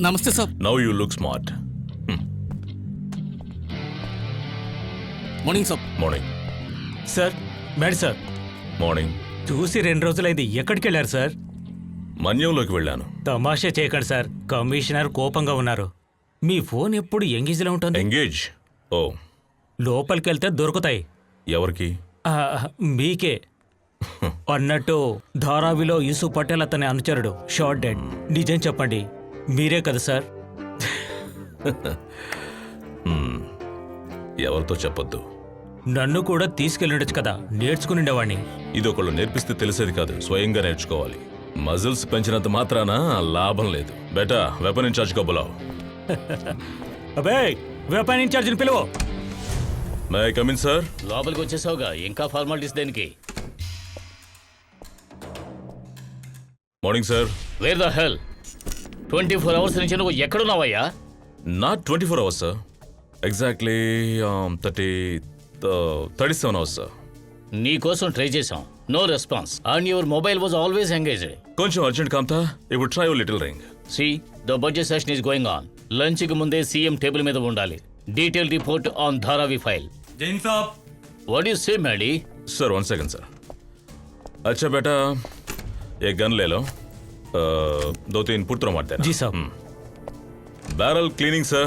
నమస్తే sir. Now you look smart. Morning sir. Morning sir. Madam sir, morning. చూసి 2 రోజులైంది. ఎక్కడికి వెళ్ళారు సార్? మన్యంలోకి వెళ్ళాను. తమాషా చేయకండి సార్, కమిషనర్ కోపంగా ఉన్నారు. మీ ఫోన్ ఎప్పుడు ఎంగేజ్లో ఉంటుంది. ఎంగేజ్? ఓ, లోపలికి వెళ్తే దొరుకుతాయి. ఎవరికి? ఆ, మీకే. అన్నట్టు ధారావిలో యూసుఫ్ పటేల్ అతని అనుచరుడు షార్ట్ డెడ్. నిజం చెప్పండి, మీరే కదా సార్? ఎవరితో చెప్పొద్దు. నన్ను కూడా తీసుకెళ్ళిండొచ్చు కదా, నేర్చుకునిండేవాణ్ణి. ఇది ఒకళ్ళు నేర్పిస్తే తెలిసేది కాదు, స్వయంగా నేర్చుకోవాలి. మజిల్స్ పెంచినంత మాత్రాన లాభం లేదు. బేటా, వెపన్ ఇన్ఛార్జ్ గా బులావ్. అబే, వెపన్ ఇన్ఛార్జిని పిలువు. May I come in sir? లోపలికి వచ్చేసావుగా, ఇంకా ఫార్మాలిటీస్ దేనికి? Morning sir. Where the hell? 24 hours నుంచి నువ్వు ఎక్కడున్నావయ్యా? Not 24 hours sir, exactly 37 hours sir. నీ కోసం ట్రై చేశాం, no response, and your mobile was always engaged. కొంచెం అర్జెంట్ కాంతా, ఇప్పుడు try little ring. See, the budget session is going on. Lunch కి ముందే సీఎం టేబుల్ మీద ఉండాలి. Detail report on Dharavi file. Jain Saab. What you say మేడీ? Sir 1 second sir. अच्छा बेटा, एक gun ले लो, 2-3 पुट्रो मारते हैं. जी साहब. Barrel cleaning sir.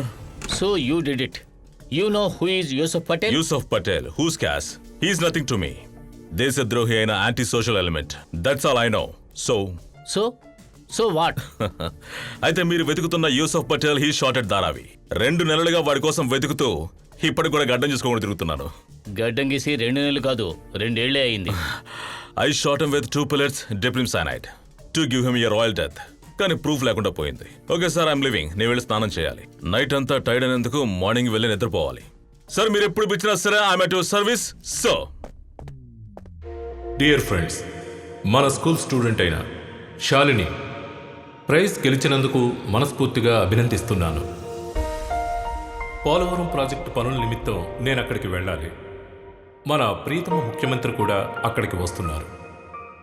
So you did it. You know who is Yusuf Patel? Yusuf Patel, who's cash? He's nothing to me. దేశద్రోహి అయిన anti social element. That's all I know. So what? అయితే మీరు వెతుకుతున్న Yusuf Patel, he shot at Dharavi. 2 నెలలుగా వాడి కోసం వెతుకుతూ ఇప్పటికి కూడా గడ్డం చూసుకోకుండా తిరుగుతున్నాను. గడ్డం గీసి 2 నెలలు కాదు, 2 ఏళ్లే అయింది. I shot him with 2 bullets dipped in cyanide to give him a royal death. కానీ ప్రూఫ్ లేకుండా పోయింది. Okay sir, I'm leaving. నేను వెళ్ళి స్నానం చేయాలి. నైట్ అంతా టైర్డ్ అయినందుకు మార్నింగ్ వెళ్ళి నిద్రపోవాలి. సార్ మీరు ఎప్పుడు పిలిచినా సరే I'm at your service. So dear friends, మన స్కూల్ స్టూడెంట్ అయిన శాలిని ప్రైజ్ గెలిచినందుకు మనస్ఫూర్తిగా అభినందిస్తున్నాను. పోలవరం ప్రాజెక్టు పనుల నిమిత్తం నేను అక్కడికి వెళ్ళాలి. మన ప్రీతమ ముఖ్యమంత్రి కూడా అక్కడికి వస్తున్నారు.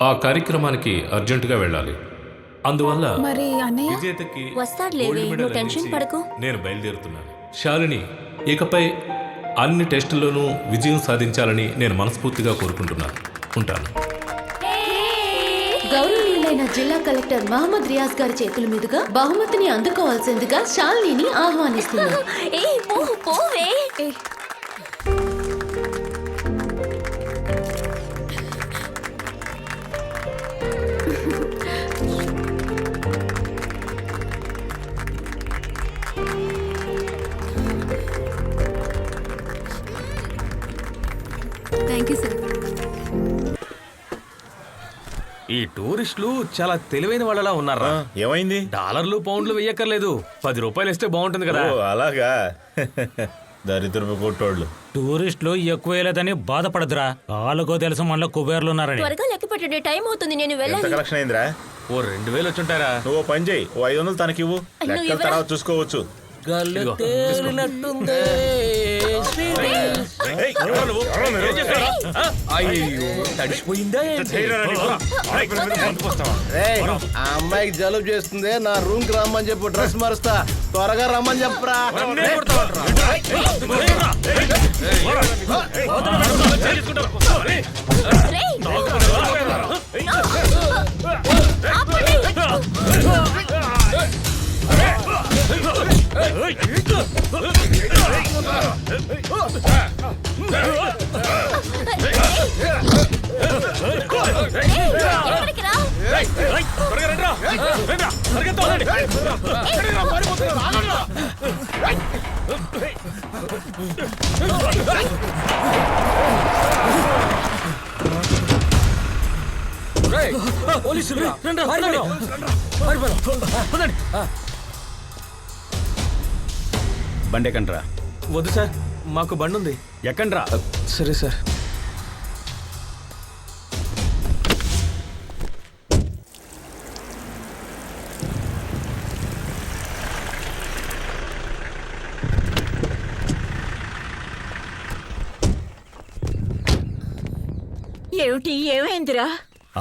ఆ కార్యక్రమానికి అర్జెంటుగా వెళ్ళాలి. అందువల్ల మరి అన్నయ్య విజేతకి వస్తాడులేవే, గోల్డ్ మెడల్ నువ్వు టెన్షన్ అందించి పడకు. నేను బయలుదేరుతున్నాను. శాలిని ఇకపై అన్ని టెస్టుల్లోనూ విజయం సాధించాలని నేను మనస్ఫూర్తిగా కోరుకుంటున్నాను. ఉంటాను. గౌరవనీయులైన జిల్లా కలెక్టర్ మహమ్మద్ రియాజ్ గారి చేతుల మీదుగా బహుమతిని అందుకోవాల్సిందిగా శాలినిని ఆహ్వానిస్తున్నాను. Thank you sir. ఈ టూరిస్టులు చాలా తెలివైన వాళ్ళలా ఉన్నారా? ఏమైంది? డాలర్లు పౌండ్లు వెయ్యక్కర్లేదు, 10 రూపాయలు ఇస్తే బాగుంటుంది కదా. అలాగా? దరిద్రపు కొట్టోళ్ళు. టూరిస్టులు ఎక్కువ వేయలేదని బాధపడదురా. వాళ్ళకో తెలుసు మనలో కుబేర్లు ఉన్నారని. త్వరగా లెక్క పెట్టండి, టైం అవుతుంది, నేను ఎంత వెళ్ళాలి. కలెక్షన్ అయిందిరా? ఓ 2000 వచ్చుంటారా? నువ్వు ఓ పని చేయి, ఓ 500 తనకివ్వు. లెక్కల తర్వాత చూసుకోవచ్చు. అయ్యో, తడిసిపోయిందా? ఆ అమ్మాయికి జలుబు చేస్తుంది, నా రూమ్ కి రమ్మని చెప్పు, డ్రెస్ మారుస్తా. త్వరగా రమ్మని చెప్పరా. బండి ఎక్కండ్రా. వద్దు సార్, మాకు బండి ఉంది. ఎక్కండ్రా. సరే సార్. ఏమిటి, ఏమైందిరా?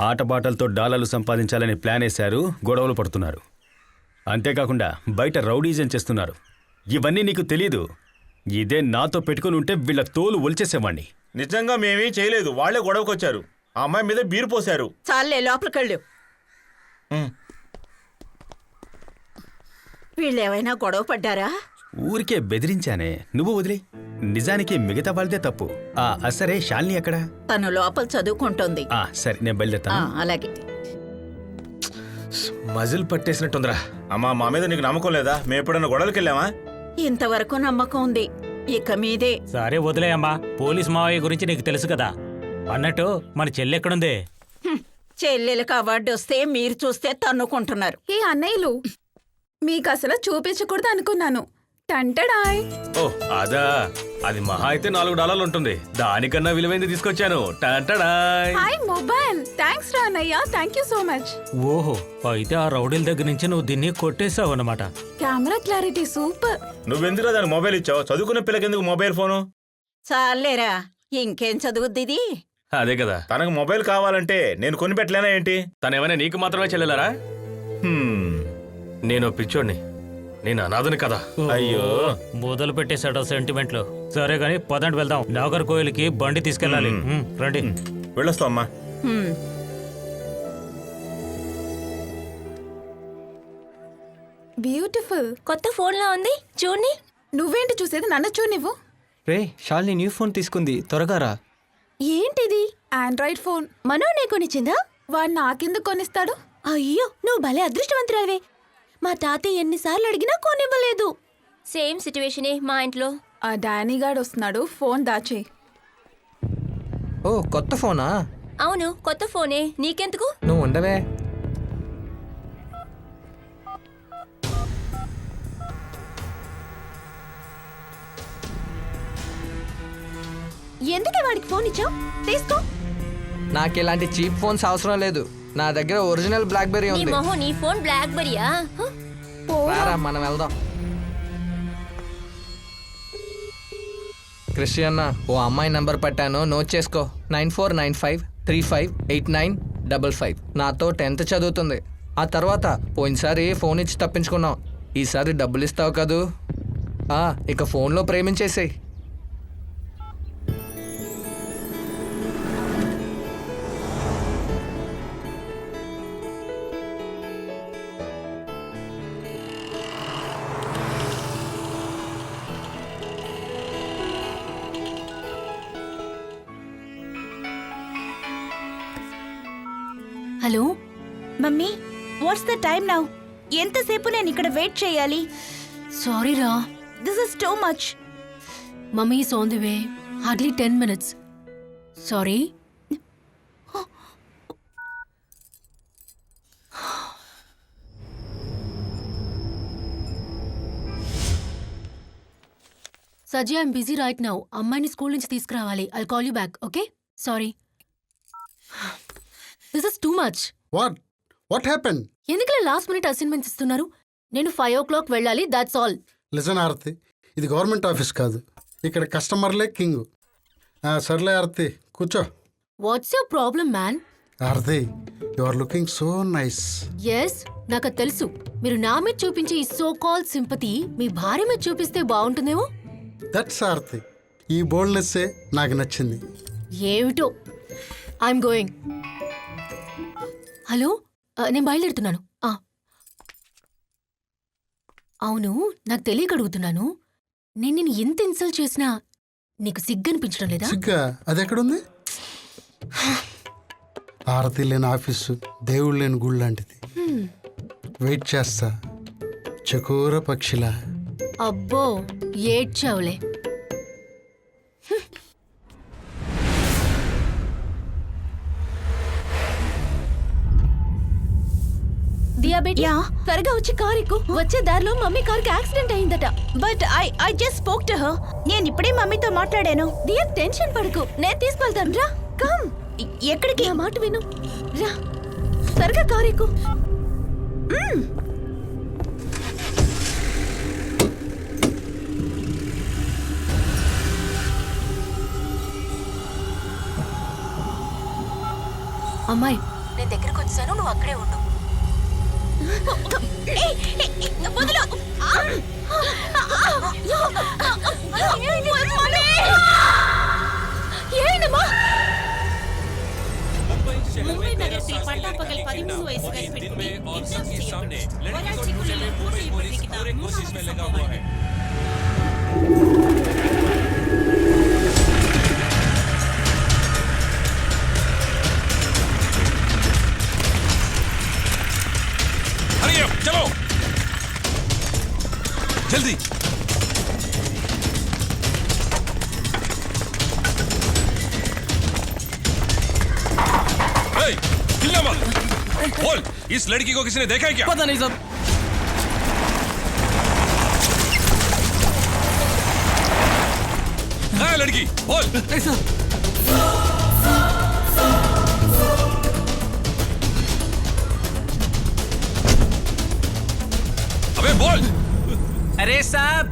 ఆటపాటలతో డాలర్లు సంపాదించాలని ప్లాన్ వేశారు, గొడవలు పడుతున్నారు. అంతేకాకుండా బయట రౌడీజం చేస్తున్నారు. ఇవన్నీ నీకు తెలీదు. ఇదే నాతో పెట్టుకుని ఉంటే వీళ్ళ తోలు ఒలిచేసేవాణ్ణి. నిజంగా మేమీ చేయలేదు, వాళ్లే గొడవకొచ్చారు. ఆ అమ్మాయి మీద బీరు పోశారు. చాలే లోపలికెళ్ళు. వీళ్ళేమైనా గొడవ పడ్డారా? ఊరికే బెదిరించానే, నువ్వు వదిలే. నిజానికి మిగతా వాళ్ళదే తప్పు. సరే, శాలిని ఎక్కడ? తను లోపల చదువుకుంటోంది. సరే, నేను బయలుదేరుతాను. అలాగే. మజిల్ పట్టేసినట్టుందిరా. అమ్మా, మా మీద నీకు నమ్మకం లేదా? మేము ఎప్పుడన్నా గొడవలకి వెళ్ళామా? ఇంతవరకు నమ్మకం ఉంది, ఇక మీదే. సరే వదిలేయమ్మా, పోలీస్ మావయ్య గురించి నీకు తెలుసు కదా. అన్నట్టు మన చెల్లెక్కడుంది? చెల్లెలకు అవార్డు వస్తే మీరు చూస్తే తన్నుకుంటున్నారు. ఏ అన్నయ్యలు, మీకు అసలు చూపించకూడదు అనుకున్నాను. టంటడాయ్. ఓ అదా, అది మహా అయితే $4 ఉంటుంది. దానికన్నా విలువైంది తీసుకొచ్చాను. టాంటడాయ్. Hi mobile. థ్యాంక్స్ రా అన్నయ్య, థ్యాంక్ యూ సో మచ్. ఓహో, అయితే ఆ రౌడీల దగ్గర నుంచి నువ్వు దీన్ని కొట్టేశావు అన్నమాట. Camera clarity super. నువ్వెందుకు దానికి మొబైల్ ఇచ్చావు? చదువుకునే పిల్లకి ఎందుకు మొబైల్ ఫోను? చాలేరా, ఇంకేం చదువుద్ది ఇది? అదే కదా, తనకు మొబైల్ కావాలంటే నేను కొని పెట్టలేనా ఏంటి? తనేమైనా నీకు మాత్రమే చెల్లెలారా? నేను పిచ్చోడిని, నేను అనాథని కదా. అయ్యో, మొదలు పెట్టేశాడు సెంటిమెంట్లు. సరే గాని పదండి వెళ్దాం. నాగర్కోయిల్కి బండి తీసుకెళ్ళాలి. రండి. వెళ్ళొస్తా అమ్మా. బ్యూటిఫుల్. కొత్త ఫోన్లా ఉంది, చూడండి. నువ్వేంటి చూసేది? నన్ను చూడు నువ్వు. రే, శాలిని న్యూ ఫోన్ తీసుకుంది, త్వరగా రా. ఏంటిది? Android phone. మనోనే కొనిచ్చిందా? వాడు నాకెందుకు కొనిస్తాడు? అయ్యో, నువ్వు భలే అదృష్టవంతురావే. మా తాతయ్య ఎన్నిసార్లు అడిగినా కొనివ్వలేదు. సేమ్ సిచ్యువేషనే మా ఇంట్లో. ఆ డానీ గాడు వస్తున్నాడు, ఫోన్ దాచే. ఓ, కొత్త ఫోనా? అవును, కొత్త ఫోనే. నీకెందుకు? నువ్వు ఉండవే. ఎందుకే వాడికి ఫోన్ ఇచ్చావు? తీసుకో. నాకు ఇలాంటి చీప్ ఫోన్స్ అవసరం లేదు. నా దగ్గర ఒరిజినల్ బ్లాక్బెర్రీ నీ ఉంది. మొహం, నీ ఫోన్ బ్లాక్బెరీయా? రారా, మనం వెళ్దాం. క్రిస్టియన్న, ఓ అమ్మాయి నంబర్ పట్టాను, నోట్ చేసుకో. 9495358955. నాతో 10th చదువుతుంది. ఆ తర్వాత పోయినసారి ఫోన్ ఇచ్చి తప్పించుకున్నాం. ఈసారి డబ్బులు ఇస్తావు కదూ? ఇక ఫోన్లో ప్రేమించేసేయ్. Hello mummy, what's the time now? ఎంతసేపు నేను ఇక్కడ వెయిట్ చేయాలి? సారీ రా, this is too much. Mummy is on the way. Hardly 10 minutes. Sorry. Sajji, I'm busy right now. అమ్మాయిని స్కూల్ నుంచి తీసుకురావాలి. I'll call you back, okay? Sorry. This is too much. What happen? ఎందుకు last minute assignments ఇస్తున్నారు? నేను 5 o'clock వెళ్ళాలి, that's all. Listen ఆరతి, ఇది government office కాదు, ఇక్కడ కస్టమర్లే కింగ్. సర్లే ఆరతి, కూర్చో. What's your problem man? Aarti, you are looking so nice. Yes, నాకు అది తెలుసు. మీరు నా మీద చూపించే ఈ సో కాల్ సింపతి మీ భార్య మీద చూపిస్తే బాగుంటుందేమో. దట్స్ ఆరతి, ఈ బోల్డ్నెస్సే నాకు నచ్చింది. ఏమిటో. I'm going. హలో, నేను బయలుదేరుతున్నాను. అవును, నాకు తెలియక అడుగుతున్నాను. నేను నిన్ను ఎంత ఇన్సల్ట్ చేసినా నీకు సిగ్గనిపించడం లేదా? సిగ్గా? అది ఎక్కడుంది? ఆరతి లేని ఆఫీసు దేవుడు లేని గుడి లాంటిది. వెయిట్ చేస్తా చకోర పక్షిలా. అబ్బో, ఏడ్చావులే. దియాబేటి, త్వరగా వచ్చి కార్ ఎక్కు. వచ్చే దారిలో మమ్మీ కార్కి యాక్సిడెంట్ అయిందట. But I just spoke to her. నేను ఇప్పుడే మమ్మీతో మాట్లాడాను. దియా, టెన్షన్ పడకు, నేను తీసుకెళ్తాను. రా, కమ్. ఎక్కడికి? నా మాట విను, రా. త్వరగా కార్ ఎక్కు. అమ్మాయి, నేను దగ్గరకు వచ్చాను, నువ్వు అక్కడే ఉండు. వదిలు. ఏమైందమ్మా? ముంబై నగర్ से పట్టాపగల్ 13 వయసు గారి పెట్టుకుని ఇన్సూరెన్స్ చేయబడింది. వరాచి గుడిలో పూర్తి చేయబడిన మూడవ సంభవం. हरी अप, चलो जल्दी। ए, हिलना मत। बोल, इस लड़की को किसी ने देखा है क्या? पता नहीं साहब। कहाँ है लड़की? बोल। अबे बोल। अरे साहब,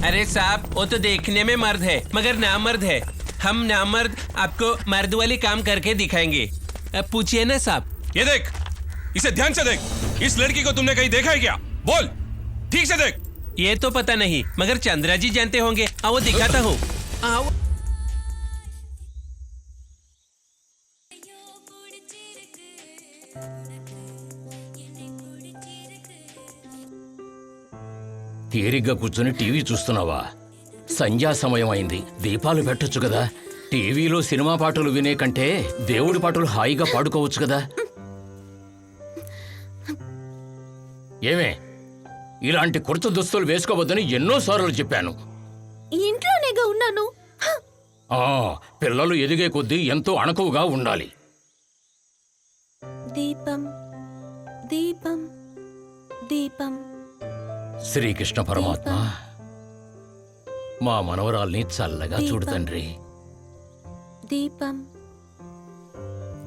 अरे साहब, वो तो देखने में मर्द है मगर नामर्द है। हम नामर्द आपको मर्द वाली काम करके दिखाएंगे। पूछिए ना साहब। ये देख, इसे ध्यान से देख। इस लड़की को तुमने कहीं देखा है क्या? बोल, ठीक से देख। ये तो पता नहीं मगर चंद्रा जी जानते होंगे। वो दिखाता हूँ। తీరిగ్గా కూర్చొని టీవీ చూస్తున్నావా? సంధ్యా సమయం అయింది, దీపాలు పెట్టొచ్చు కదా. టీవీలో సినిమా పాటలు వినే కంటే దేవుడి పాటలు హాయిగా పాడుకోవచ్చు కదా. ఏమే, ఇలాంటి కుర్త దుస్తులు వేసుకోవద్దని ఎన్నోసార్లు చెప్పాను. ఇంట్లోనేగా ఉన్నాను. పిల్లలు ఎదిగే కొద్దీ ఎంతో అణకువగా ఉండాలి. దీపం దీపం దీపం. శ్రీకృష్ణ పరమాత్మ, మా మనవరాల్ని చల్లగా చూడు తండ్రి. దీపం